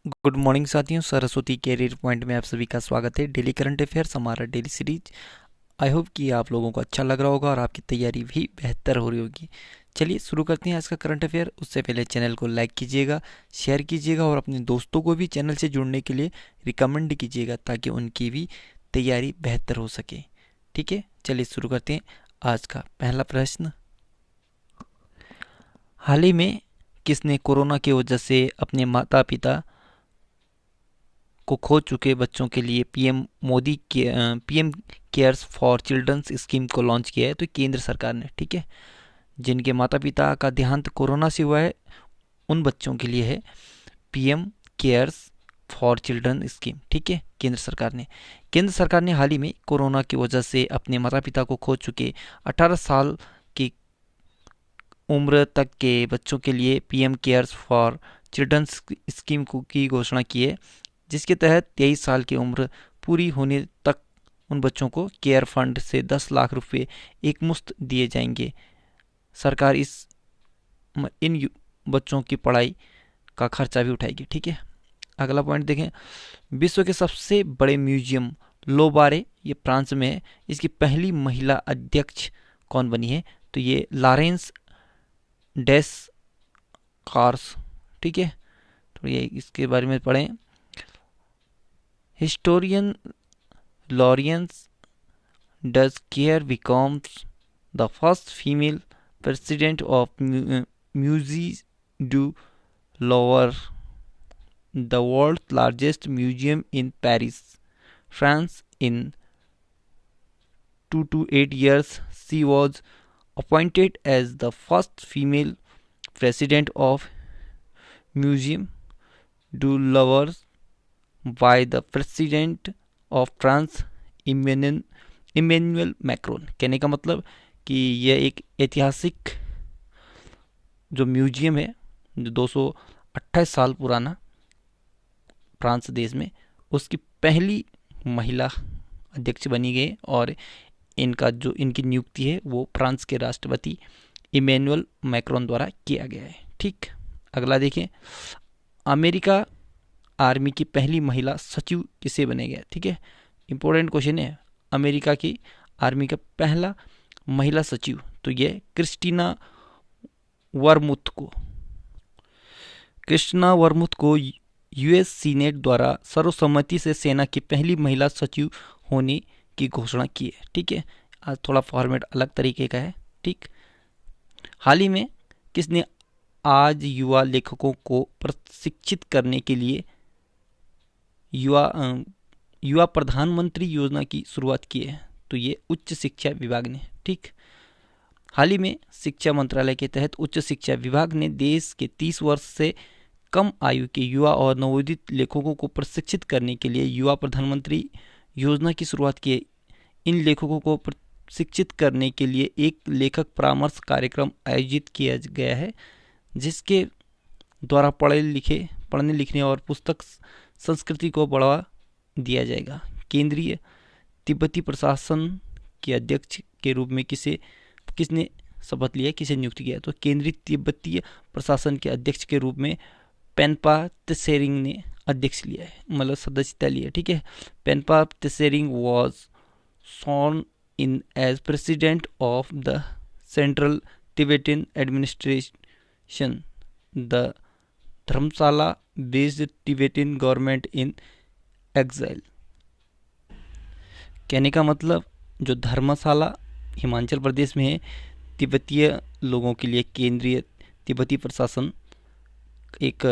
Good morning साथियों, Saraswati career point में आप सभी का स्वागत है। डेली करंट अफेयर्स हमारा डेली सीरीज। आई होप कि आप लोगों को अच्छा लग रहा होगा और आपकी तैयारी भी बेहतर हो रही होगी। चलिए शुरू करते हैं आज का करंट अफेयर। उससे पहले चैनल को लाइक कीजिएगा, शेयर कीजिएगा और अपने दोस्तों को भी चैनल से जुड़ने के लिए रिकमेंड कीजिएगा ताकि उनकी भी तैयारी बेहतर हो सके। ठीक है, चलिए शुरू करते हैं। आज का पहला प्रश्न, हाल ही में किसने कोरोना की वजह से अपने माता पिता को खो चुके बच्चों के लिए PM CARES for children's scheme को लॉन्च किया है? तो केंद्र सरकार ने, ठीक है, जिनके माता पिता का देहांत कोरोना से हुआ है उन बच्चों के लिए है PM CARES for children scheme. ठीक है, केंद्र सरकार ने हाल ही में कोरोना की वजह से अपने माता पिता को खो चुके 18 साल की उम्र तक के बच्चों के लिए PM CARES for children scheme की घोषणा की है, जिसके तहत 23 साल की उम्र पूरी होने तक उन बच्चों को केयर फंड से 10 लाख रुपए एक मुश्त दिए जाएंगे। सरकार इन बच्चों की पढ़ाई का खर्चा भी उठाएगी। ठीक है, अगला पॉइंट देखें। विश्व के सबसे बड़े म्यूजियम लोबारे, ये फ्रांस में है, इसकी पहली महिला अध्यक्ष कौन बनी है? तो ये लॉरेंस डेस कार्स। ठीक है, तो ये इसके बारे में पढ़ें। Historian Lawrence does care becomes the first female president of Musée du Louvre, the world's largest museum in Paris, France. In 2 to 8 years, she was appointed as the first female president of Museum du Louvre by the president of France, Emmanuel Macron. कहने का मतलब कि यह एक ऐतिहासिक जो museum है, जो 228 साल पुराना, फ्रांस देश में, उसकी पहली महिला अध्यक्ष बनी गई और इनकी नियुक्ति है वो फ्रांस के राष्ट्रपति इमेनुअल मैक्रोन द्वारा किया गया है। ठीक, अगला देखें। अमेरिका आर्मी की पहली महिला सचिव किसे बनेगा? ठीक है, इंपॉर्टेंट क्वेश्चन है। अमेरिका की आर्मी का पहला महिला सचिव, तो ये क्रिस्टिना वर्मुथ को यूएस सीनेट द्वारा सर्वसम्मति से सेना की पहली महिला सचिव होने की घोषणा की है। ठीक है, आज थोड़ा फॉर्मेट अलग तरीके का है। ठीक, हाल ही में किसने आज युवा लेखकों को प्रशिक्षित करने के लिए युवा युवा प्रधानमंत्री योजना की शुरुआत की है? तो ये उच्च शिक्षा विभाग ने। ठीक, हाल ही में शिक्षा मंत्रालय के तहत उच्च शिक्षा विभाग ने देश के 30 वर्ष से कम आयु के युवा और नवोदित लेखकों को प्रशिक्षित करने के लिए युवा प्रधानमंत्री योजना की शुरुआत की है। इन लेखकों को प्रशिक्षित करने के लिए एक लेखक परामर्श कार्यक्रम आयोजित किया गया है, जिसके द्वारा पढ़ने लिखने और पुस्तक संस्कृति को बढ़ावा दिया जाएगा। केंद्रीय तिब्बती प्रशासन के अध्यक्ष के रूप में किसने शपथ लिया, किसे नियुक्त किया? तो केंद्रीय तिब्बतीय प्रशासन के अध्यक्ष के रूप में पेन्पा त्सेरिंग ने अध्यक्ष लिया है, मतलब सदस्यता ली है। ठीक है, Penpa Tsering was sworn in as president of the central Tibetan administration, the Dharamshala based Tibetan government in exile. कहने का मतलब जो धर्मशाला हिमाचल प्रदेश में है, तिब्बतीय लोगों के लिए केंद्रीय तिब्बती प्रशासन एक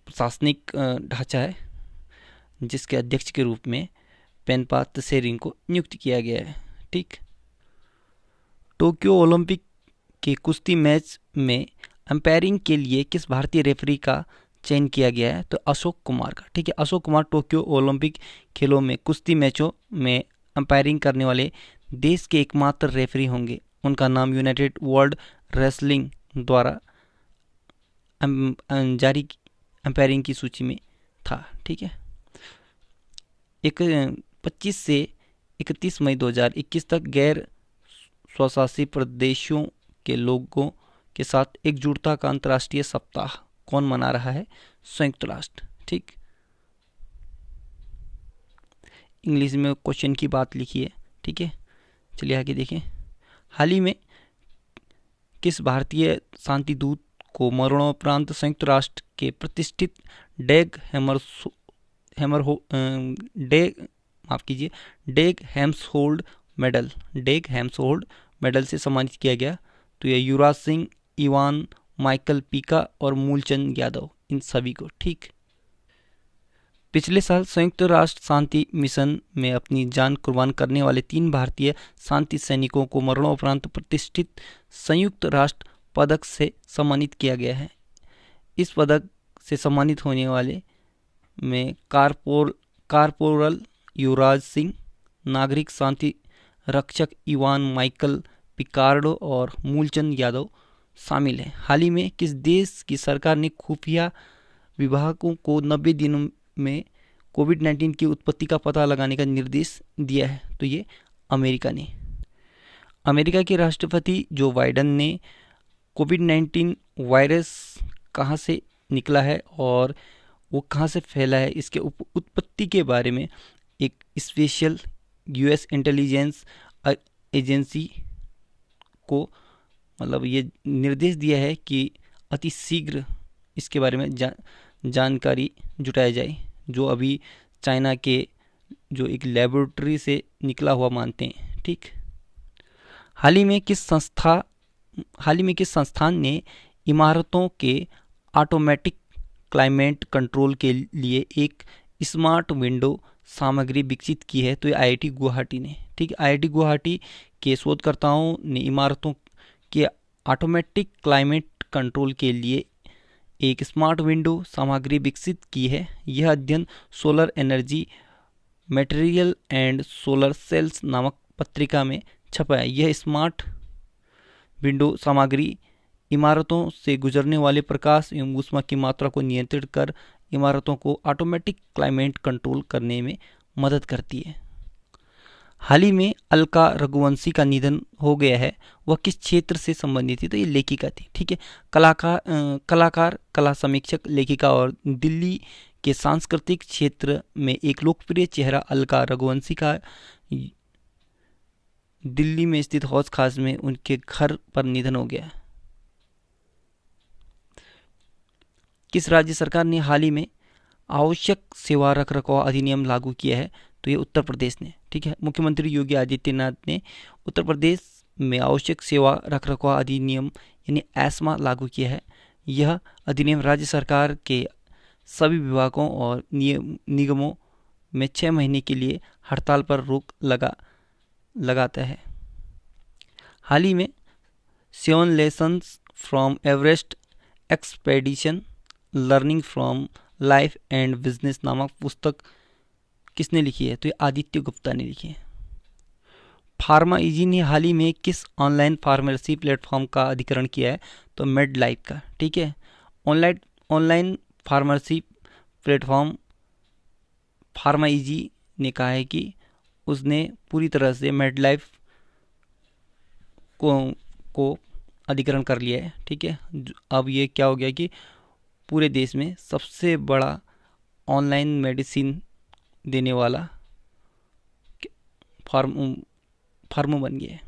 प्रशासनिक ढांचा है, जिसके अध्यक्ष के रूप में पेन्पा त्सेरिंग को नियुक्त किया गया है। ठीक, टोक्यो ओलंपिक के कुश्ती मैच में अंपायरिंग के लिए किस भारतीय रेफरी का चयन किया गया है? तो अशोक कुमार का। ठीक है, अशोक कुमार टोक्यो ओलंपिक खेलों में कुश्ती मैचों में अंपायरिंग करने वाले देश के एकमात्र रेफरी होंगे। उनका नाम यूनाइटेड वर्ल्ड रेसलिंग द्वारा जारी अंपायरिंग की सूची में था। ठीक है, 25 से 31 मई 2021 तक गैर स्वशासी प्रदेशों के लोगों के साथ एकजुटता का अंतर्राष्ट्रीय सप्ताह कौन मना रहा है? संयुक्त राष्ट्र। ठीक, इंग्लिश में क्वेश्चन की बात लिखी है। ठीक है, चलिए आगे देखें। हाल ही में किस भारतीय शांति दूत को मरणोपरांत संयुक्त राष्ट्र के प्रतिष्ठित डेग हैमर हैमर हो डेग माफ कीजिए डेग हेम्सहोल्ड मेडल से सम्मानित किया गया? तो ये युवराज सिंह, इवान माइकल पीका और मूलचंद यादव, इन सभी को। ठीक, पिछले साल संयुक्त राष्ट्र शांति मिशन में अपनी जान कुर्बान करने वाले 3 भारतीय शांति सैनिकों को मरणोपरांत प्रतिष्ठित संयुक्त राष्ट्र पदक से सम्मानित किया गया है। इस पदक से सम्मानित होने वाले में कारपोरल युवराज सिंह, नागरिक शांति रक्षक इवान माइकल पिकार्डो और मूलचंद यादव शामिल हैं। हाल ही में किस देश की सरकार ने खुफिया विभागों को 90 दिनों में कोविड-19 की उत्पत्ति का पता लगाने का निर्देश दिया है? तो ये अमेरिका ने। अमेरिका के राष्ट्रपति जो बाइडेन ने कोविड-19 वायरस कहाँ से निकला है और वो कहाँ से फैला है, इसके उत्पत्ति के बारे में एक स्पेशल यूएस इंटेलिजेंस एजेंसी को मतलब ये निर्देश दिया है कि अति शीघ्र इसके बारे में जानकारी जुटाया जाए, जो अभी चाइना के जो एक लेबोरेटरी से निकला हुआ मानते हैं। ठीक, हाल ही में किस संस्थान ने इमारतों के ऑटोमेटिक क्लाइमेट कंट्रोल के लिए एक स्मार्ट विंडो सामग्री विकसित की है? तो ये आईआईटी गुवाहाटी ने। ठीक, आईआईटी गुवाहाटी के शोधकर्ताओं ने इमारतों के ऑटोमेटिक क्लाइमेट कंट्रोल के लिए एक स्मार्ट विंडो सामग्री विकसित की है। यह अध्ययन solar energy material and solar cells नामक पत्रिका में छपा है। यह स्मार्ट विंडो सामग्री इमारतों से गुजरने वाले प्रकाश एवं ऊष्मा की मात्रा को नियंत्रित कर इमारतों को ऑटोमेटिक क्लाइमेट कंट्रोल करने में मदद करती है। हाल ही में अलका रघुवंशी का निधन हो गया है, वह किस क्षेत्र से संबंधित थी? तो ये लेखिका थी। ठीक है, कलाकार, कला समीक्षक, लेखिका और दिल्ली के सांस्कृतिक क्षेत्र में एक लोकप्रिय चेहरा अलका रघुवंशी का दिल्ली में स्थित हौज खास में उनके घर पर निधन हो गया। किस राज्य सरकार ने हाल ही में आवश्यक सेवा रखरखाव अधिनियम लागू किया है? तो ये उत्तर प्रदेश ने। ठीक है, मुख्यमंत्री योगी आदित्यनाथ ने उत्तर प्रदेश में आवश्यक सेवा रखरखाव अधिनियम यानी एस्मा लागू किया है। यह अधिनियम राज्य सरकार के सभी विभागों और निगमों में 6 महीने के लिए हड़ताल पर रोक लगाता है। हाल ही में 7 lessons from Everest expedition learning from life and business नामक पुस्तक किसने लिखी है? तो ये आदित्य गुप्ता ने लिखी है। फार्मा इजी ने हाल ही में किस ऑनलाइन फार्मेसी प्लेटफॉर्म का अधिग्रहण किया है? तो मेड लाइफ का। ठीक है, online pharmacy platform pharma easy ने कहा है कि उसने पूरी तरह से मेड लाइफ को अधिग्रहण कर लिया है। ठीक है, अब ये क्या हो गया कि पूरे देश में सबसे बड़ा ऑनलाइन मेडिसिन देने वाला फर्म बन गया है।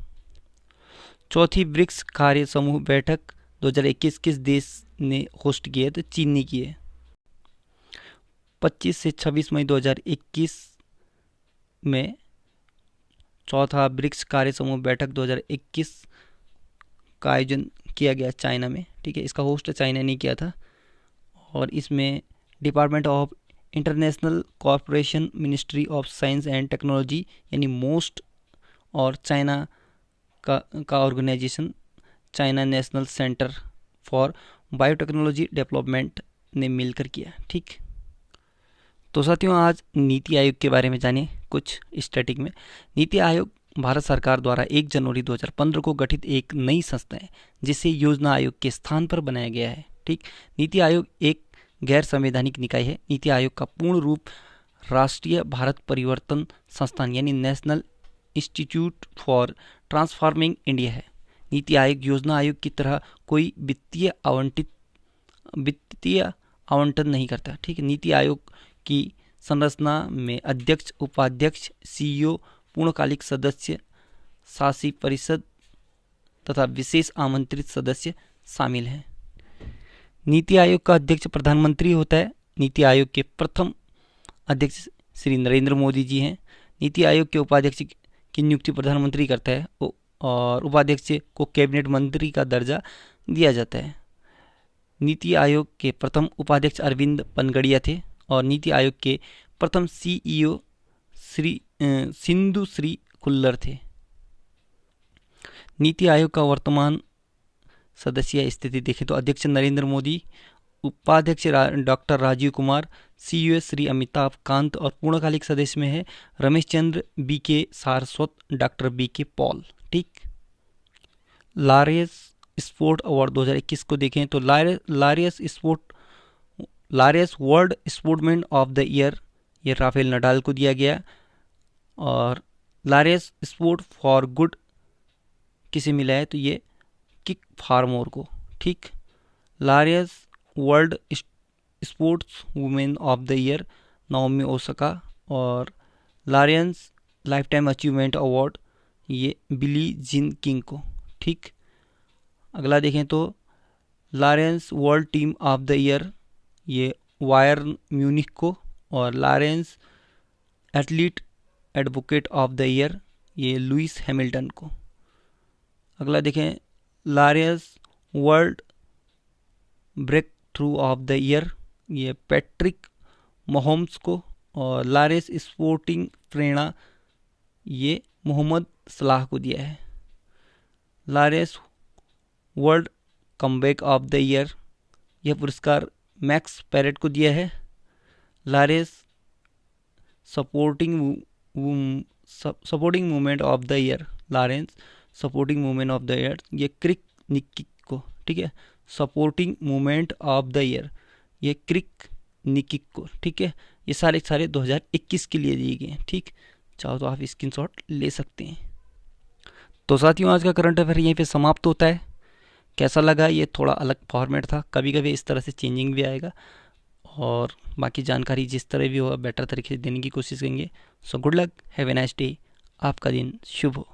चौथी ब्रिक्स कार्य समूह बैठक 2021 किस देश ने होस्ट की है? तो चीन ने की है। 25 से 26 मई 2021 में चौथा ब्रिक्स कार्य समूह बैठक 2021 का आयोजन किया गया चाइना में। ठीक है, इसका होस्ट चाइना ने किया था और इसमें department of international corporation, ministry of science and technology यानी मोस्ट और चाइना का organisation China national centre for biotechnology development ने मिलकर किया। ठीक, तो साथियों आज नीति आयोग के बारे में जाने कुछ स्टैटिक में। नीति आयोग भारत सरकार द्वारा 1 जनवरी 2015 को गठित एक नई संस्था है जिसे योजना आयोग के स्थान पर बनाया गया है। ठीक, नीति आयोग एक गैर संवैधानिक निकाय है। नीति आयोग का पूर्ण रूप राष्ट्रीय भारत परिवर्तन संस्थान यानी national institute for transforming India है। नीति आयोग योजना आयोग की तरह कोई वित्तीय आवंटन नहीं करता। ठीक है, नीति आयोग की संरचना में अध्यक्ष, उपाध्यक्ष, सीईओ, पूर्णकालिक सदस्य, शासी परिषद तथा विशेष आमंत्रित सदस्य शामिल हैं। नीति आयोग का अध्यक्ष प्रधानमंत्री होता है। नीति आयोग के प्रथम अध्यक्ष श्री नरेंद्र मोदी जी हैं। नीति आयोग के उपाध्यक्ष की नियुक्ति प्रधानमंत्री करता है और उपाध्यक्ष को कैबिनेट मंत्री का दर्जा दिया जाता है। नीति आयोग के प्रथम उपाध्यक्ष अरविंद पनगड़िया थे और नीति आयोग के प्रथम सीईओ सिंधु श्री खुल्लर थे। नीति आयोग का वर्तमान सदस्य स्थिति देखें तो अध्यक्ष नरेंद्र मोदी, उपाध्यक्ष डॉक्टर राजीव कुमार, सीईओ श्री अमिताभ कांत और पूर्णकालिक सदस्य में है रमेश चंद्र, बी के सारस्वत, डॉक्टर बी के पॉल। ठीक, लारेंस स्पोर्ट अवार्ड 2021 को देखें तो Laureus world sportsman of the year ये राफेल नडाल को दिया गया और लारेंस स्पोर्ट फॉर गुड किसे मिला है तो ये किक फार्मोर को। ठीक, Laureus world sports women of the year Naomi Osaka और Laureus lifetime achievement award ये बिली जिन किंग को। ठीक, अगला देखें तो Laureus world team of the year ये वायर्न म्यूनिख को और Laureus athlete advocate of the year ये लुइस हैमिल्टन को। अगला देखें Laureus world breakthrough of the year ये पैट्रिक महोम्स को और लारेंस स्पोर्टिंग प्रेरणा ये मोहम्मद सलाह को दिया है। Lawrence world comeback of the year यह पुरस्कार मैक्स पैरेट को दिया है। Lawrence supporting movement of the year, Lawrence supporting movement of the year ये क्रिक निकिक को। ठीक है, supporting movement of the year ये क्रिक निकिक को। ठीक है, ये सारे 2021 के लिए दिए गए हैं। ठीक, चाहो तो आप स्क्रीनशॉट ले सकते हैं। तो साथियों, आज का करंट अफेयर यहीं पे समाप्त होता है। कैसा लगा? ये थोड़ा अलग फॉर्मेट था, कभी कभी इस तरह से चेंजिंग भी आएगा और बाकी जानकारी जिस तरह भी हो बेटर तरीके से देने की कोशिश करेंगे। So good luck, have a nice day, आपका दिन शुभ हो।